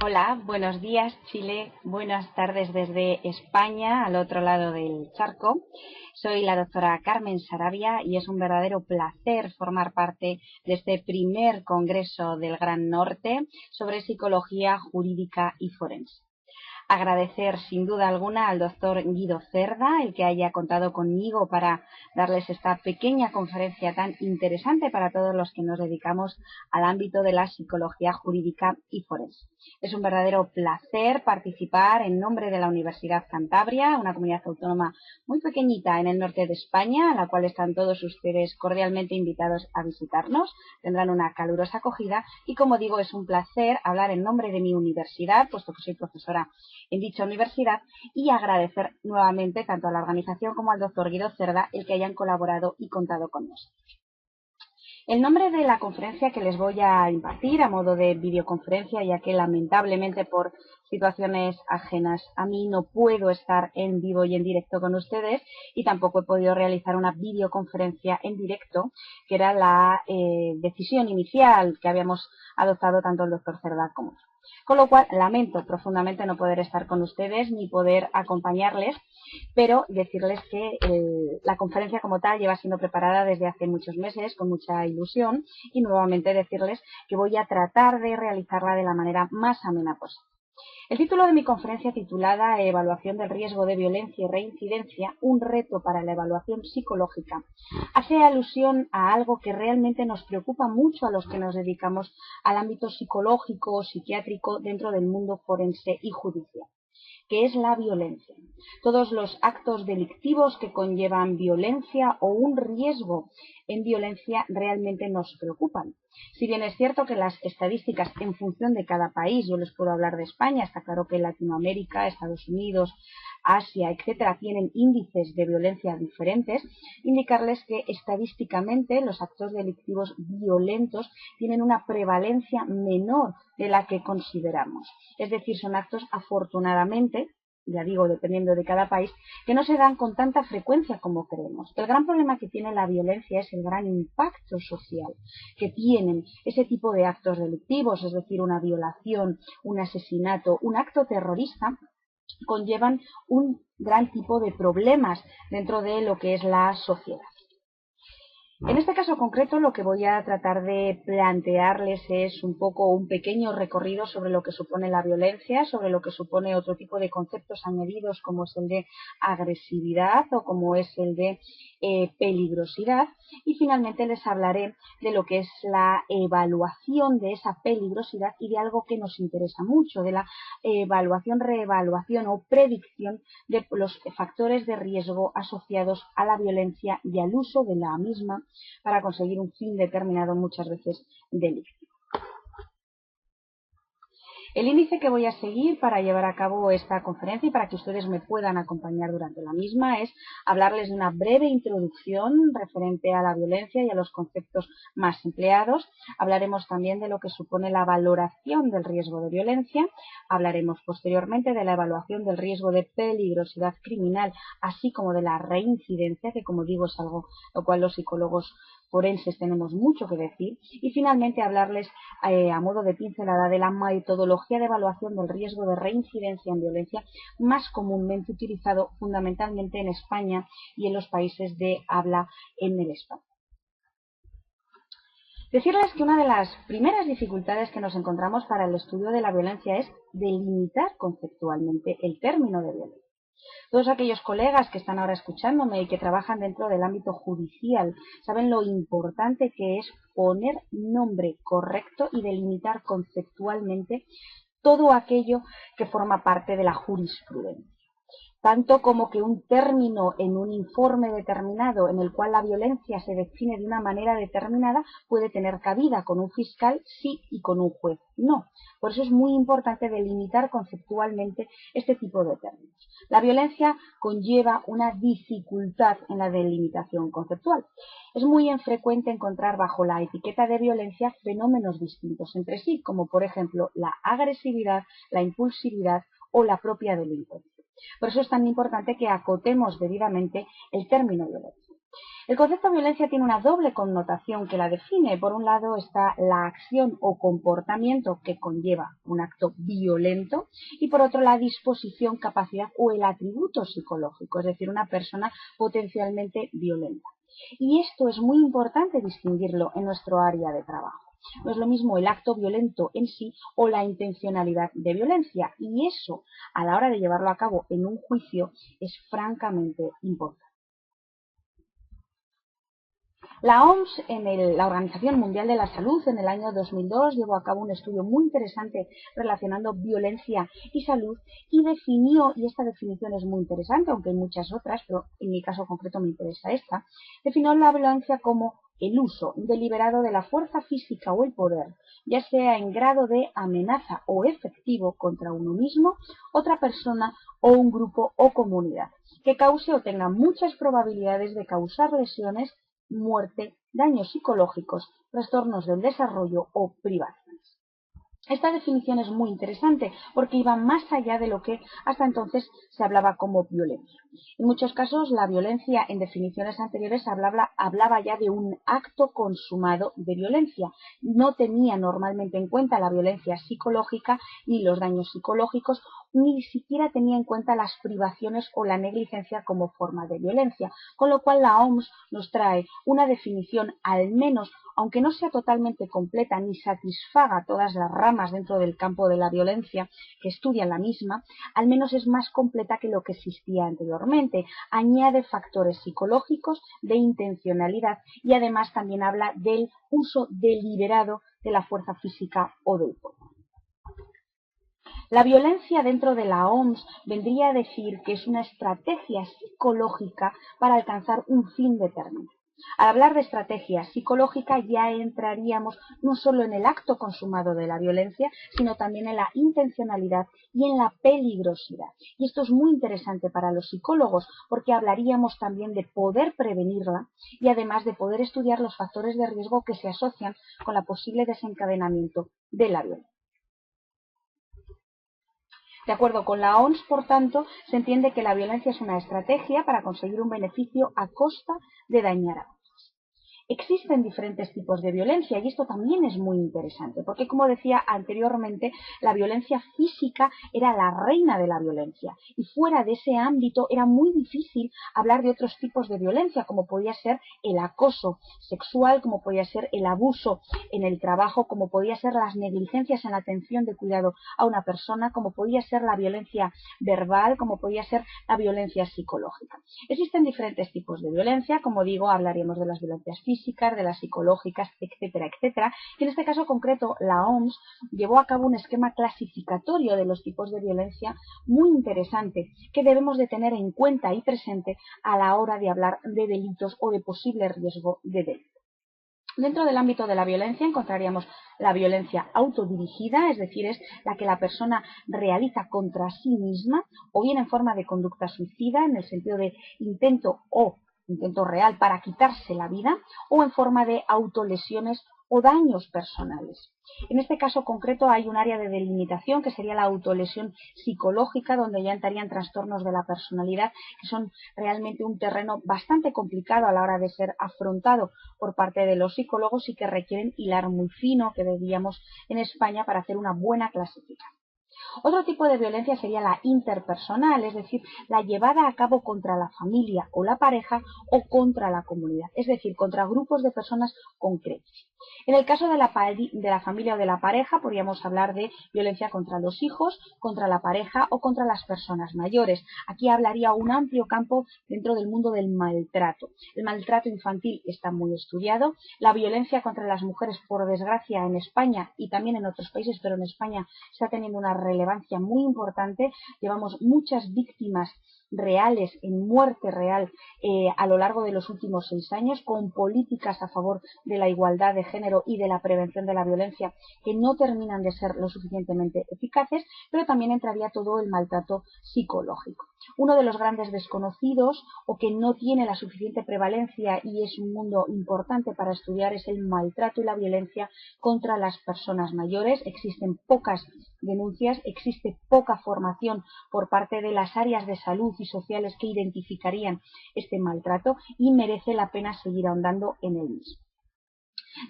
Hola, buenos días Chile, buenas tardes desde España, al otro lado del charco. Soy la doctora Carmen Sarabia y es un verdadero placer formar parte de este primer congreso del Gran Norte sobre psicología jurídica y forense. Agradecer sin duda alguna al doctor Guido Cerda el que haya contado conmigo para darles esta pequeña conferencia tan interesante para todos los que nos dedicamos al ámbito de la psicología jurídica y forense. Es un verdadero placer participar en nombre de la Universidad Cantabria, una comunidad autónoma muy pequeñita en el norte de España, a la cual están todos ustedes cordialmente invitados a visitarnos. Tendrán una calurosa acogida y, como digo, es un placer hablar en nombre de mi universidad, puesto que soy profesora en dicha universidad, y agradecer nuevamente tanto a la organización como al doctor Guido Cerda el que hayan colaborado y contado con nosotros. El nombre de la conferencia que les voy a impartir a modo de videoconferencia, ya que lamentablemente por situaciones ajenas a mí no puedo estar en vivo y en directo con ustedes y tampoco he podido realizar una videoconferencia en directo, que era la decisión inicial que habíamos adoptado tanto el doctor Cerda como yo. Con lo cual, lamento profundamente no poder estar con ustedes ni poder acompañarles, pero decirles que la conferencia como tal lleva siendo preparada desde hace muchos meses con mucha ilusión y nuevamente decirles que voy a tratar de realizarla de la manera más amena posible. El título de mi conferencia, titulada Evaluación del riesgo de violencia y reincidencia, un reto para la evaluación psicológica, hace alusión a algo que realmente nos preocupa mucho a los que nos dedicamos al ámbito psicológico o psiquiátrico dentro del mundo forense y judicial, que es la violencia. Todos los actos delictivos que conllevan violencia o un riesgo en violencia realmente nos preocupan. Si bien es cierto que las estadísticas en función de cada país, yo les puedo hablar de España, está claro que Latinoamérica, Estados Unidos, Asia, etcétera, tienen índices de violencia diferentes, indicarles que estadísticamente los actos delictivos violentos tienen una prevalencia menor de la que consideramos. Es decir, son actos afortunadamente, ya digo, dependiendo de cada país, que no se dan con tanta frecuencia como creemos. El gran problema que tiene la violencia es el gran impacto social que tienen ese tipo de actos delictivos, es decir, una violación, un asesinato, un acto terrorista, conllevan un gran tipo de problemas dentro de lo que es la sociedad. En este caso concreto lo que voy a tratar de plantearles es un poco un pequeño recorrido sobre lo que supone la violencia, sobre lo que supone otro tipo de conceptos añadidos como es el de agresividad o como es el de peligrosidad, y finalmente les hablaré de lo que es la evaluación de esa peligrosidad y de algo que nos interesa mucho, de la evaluación, reevaluación o predicción de los factores de riesgo asociados a la violencia y al uso de la misma para conseguir un fin determinado, muchas veces delictivo. El índice que voy a seguir para llevar a cabo esta conferencia y para que ustedes me puedan acompañar durante la misma es hablarles de una breve introducción referente a la violencia y a los conceptos más empleados. Hablaremos también de lo que supone la valoración del riesgo de violencia. Hablaremos posteriormente de la evaluación del riesgo de peligrosidad criminal, así como de la reincidencia, que como digo es algo lo cual los psicólogos forenses tenemos mucho que decir, y finalmente hablarles a modo de pincelada de la metodología de evaluación del riesgo de reincidencia en violencia más comúnmente utilizado fundamentalmente en España y en los países de habla en el español. Decirles que una de las primeras dificultades que nos encontramos para el estudio de la violencia es delimitar conceptualmente el término de violencia. Todos aquellos colegas que están ahora escuchándome y que trabajan dentro del ámbito judicial saben lo importante que es poner nombre correcto y delimitar conceptualmente todo aquello que forma parte de la jurisprudencia. Tanto como que un término en un informe determinado en el cual la violencia se define de una manera determinada puede tener cabida con un fiscal sí y con un juez no. Por eso es muy importante delimitar conceptualmente este tipo de términos. La violencia conlleva una dificultad en la delimitación conceptual. Es muy infrecuente encontrar bajo la etiqueta de violencia fenómenos distintos entre sí, como por ejemplo la agresividad, la impulsividad o la propia delincuencia. Por eso es tan importante que acotemos debidamente el término violencia. El concepto de violencia tiene una doble connotación que la define. Por un lado está la acción o comportamiento que conlleva un acto violento y por otro la disposición, capacidad o el atributo psicológico, es decir, una persona potencialmente violenta. Y esto es muy importante distinguirlo en nuestro área de trabajo. No es lo mismo el acto violento en sí o la intencionalidad de violencia, y eso a la hora de llevarlo a cabo en un juicio es francamente importante. La OMS, la Organización Mundial de la Salud, en el año 2002 llevó a cabo un estudio muy interesante relacionando violencia y salud y definió, y esta definición es muy interesante, aunque hay muchas otras, pero en mi caso concreto me interesa esta, definió la violencia como el uso deliberado de la fuerza física o el poder, ya sea en grado de amenaza o efectivo contra uno mismo, otra persona o un grupo o comunidad, que cause o tenga muchas probabilidades de causar lesiones, muerte, daños psicológicos, trastornos del desarrollo o privaciones. Esta definición es muy interesante porque iba más allá de lo que hasta entonces se hablaba como violencia. En muchos casos la violencia en definiciones anteriores hablaba ya de un acto consumado de violencia. No tenía normalmente en cuenta la violencia psicológica ni los daños psicológicos, ni siquiera tenía en cuenta las privaciones o la negligencia como forma de violencia, con lo cual la OMS nos trae una definición, al menos, aunque no sea totalmente completa ni satisfaga todas las ramas dentro del campo de la violencia que estudian la misma, al menos es más completa que lo que existía anteriormente. Añade factores psicológicos, de intencionalidad y además también habla del uso deliberado de la fuerza física o del poder. La violencia dentro de la OMS vendría a decir que es una estrategia psicológica para alcanzar un fin determinado. Al hablar de estrategia psicológica ya entraríamos no solo en el acto consumado de la violencia, sino también en la intencionalidad y en la peligrosidad. Y esto es muy interesante para los psicólogos porque hablaríamos también de poder prevenirla y además de poder estudiar los factores de riesgo que se asocian con el posible desencadenamiento de la violencia. De acuerdo con la OMS, por tanto, se entiende que la violencia es una estrategia para conseguir un beneficio a costa de dañar a otros. Existen diferentes tipos de violencia y esto también es muy interesante porque, como decía anteriormente, la violencia física era la reina de la violencia y fuera de ese ámbito era muy difícil hablar de otros tipos de violencia, como podía ser el acoso sexual, como podía ser el abuso en el trabajo, como podía ser las negligencias en la atención de cuidado a una persona, como podía ser la violencia verbal, como podía ser la violencia psicológica. Existen diferentes tipos de violencia, como digo, hablaremos de las violencias físicas, de las psicológicas, etcétera, etcétera. Y en este caso concreto, la OMS llevó a cabo un esquema clasificatorio de los tipos de violencia muy interesante que debemos de tener en cuenta y presente a la hora de hablar de delitos o de posible riesgo de delito. Dentro del ámbito de la violencia encontraríamos la violencia autodirigida, es decir, es la que la persona realiza contra sí misma, o bien en forma de conducta suicida, en el sentido de intento real para quitarse la vida, o en forma de autolesiones o daños personales. En este caso concreto hay un área de delimitación que sería la autolesión psicológica, donde ya entrarían trastornos de la personalidad, que son realmente un terreno bastante complicado a la hora de ser afrontado por parte de los psicólogos y que requieren hilar muy fino, que diríamos en España, para hacer una buena clasificación. Otro tipo de violencia sería la interpersonal, es decir, la llevada a cabo contra la familia o la pareja o contra la comunidad, es decir, contra grupos de personas concretos. En el caso de la familia o de la pareja, podríamos hablar de violencia contra los hijos, contra la pareja o contra las personas mayores. Aquí hablaría un amplio campo dentro del mundo del maltrato. El maltrato infantil está muy estudiado. La violencia contra las mujeres, por desgracia, en España y también en otros países, pero en España está teniendo una relevancia muy importante. Llevamos muchas víctimas reales, en muerte real, a lo largo de los últimos 6 años, con políticas a favor de la igualdad de género y de la prevención de la violencia que no terminan de ser lo suficientemente eficaces, pero también entraría todo el maltrato psicológico. Uno de los grandes desconocidos o que no tiene la suficiente prevalencia y es un mundo importante para estudiar es el maltrato y la violencia contra las personas mayores. Existen pocas denuncias, existe poca formación por parte de las áreas de salud y sociales que identificarían este maltrato y merece la pena seguir ahondando en él mismo.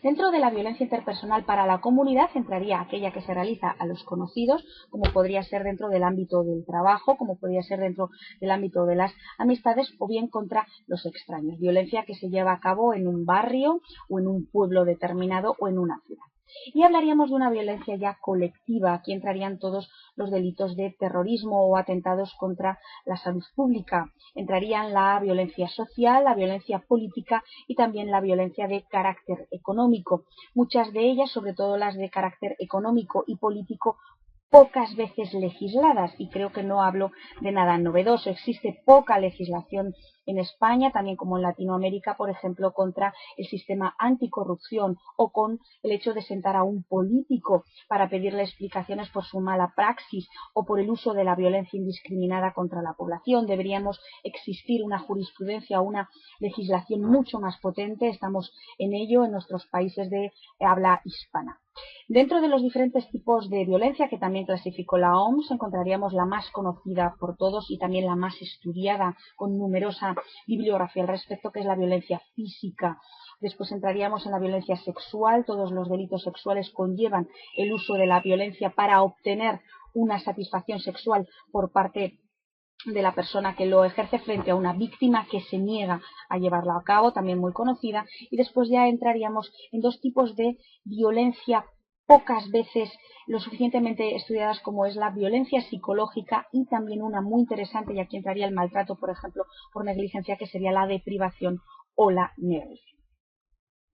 Dentro de la violencia interpersonal para la comunidad entraría aquella que se realiza a los conocidos, como podría ser dentro del ámbito del trabajo, como podría ser dentro del ámbito de las amistades o bien contra los extraños. Violencia que se lleva a cabo en un barrio o en un pueblo determinado o en una ciudad. Y hablaríamos de una violencia ya colectiva. Aquí entrarían todos los delitos de terrorismo o atentados contra la salud pública. Entrarían la violencia social, la violencia política y también la violencia de carácter económico. Muchas de ellas, sobre todo las de carácter económico y político, pocas veces legisladas, y creo que no hablo de nada novedoso. Existe poca legislación en España, también como en Latinoamérica, por ejemplo, contra el sistema anticorrupción o con el hecho de sentar a un político para pedirle explicaciones por su mala praxis o por el uso de la violencia indiscriminada contra la población. Deberíamos existir una jurisprudencia o una legislación mucho más potente. Estamos en ello en nuestros países de habla hispana. Dentro de los diferentes tipos de violencia que también clasificó la OMS, encontraríamos la más conocida por todos y también la más estudiada, con numerosa bibliografía al respecto, que es la violencia física. Después entraríamos en la violencia sexual. Todos los delitos sexuales conllevan el uso de la violencia para obtener una satisfacción sexual por parte de la persona que lo ejerce frente a una víctima que se niega a llevarlo a cabo, también muy conocida. Y después ya entraríamos en dos tipos de violencia pocas veces lo suficientemente estudiadas, como es la violencia psicológica y también una muy interesante, y aquí entraría el maltrato, por ejemplo, por negligencia, que sería la de privación o la negligencia.